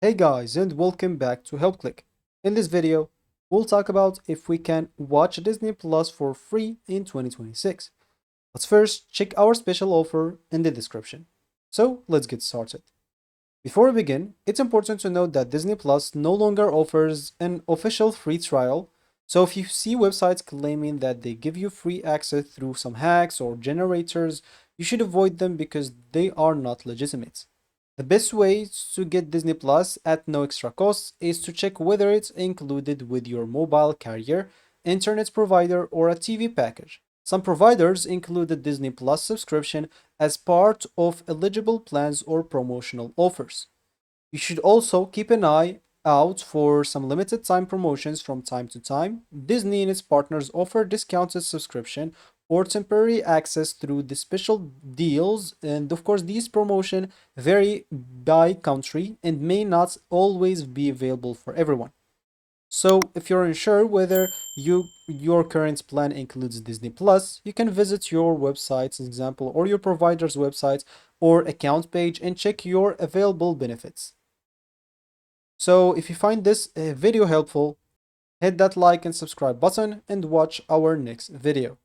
Hey guys, and welcome back to HelpClick. In this video, we'll talk about if we can watch Disney Plus for free in 2026. Let's first check our special offer in the description. So let's get started. Before we begin, it's important to note that Disney Plus no longer offers an official free trial. So if you see websites claiming that they give you free access through some hacks or generators, you should avoid them because they are not legitimate. The best way to get Disney Plus at no extra cost is to check whether it's included with your mobile carrier, internet provider, or a TV package. Some providers include the Disney Plus subscription as part of eligible plans or promotional offers. You should also keep an eye out for some limited time promotions from time to time. Disney and its partners offer discounted subscription or temporary access through the special deals, and of course these promotions vary by country and may not always be available for everyone. So if you're unsure whether your current plan includes Disney Plus, you can visit your website's example or your provider's website or account page and check your available benefits. So if you find this video helpful, hit that like and subscribe button and watch our next video.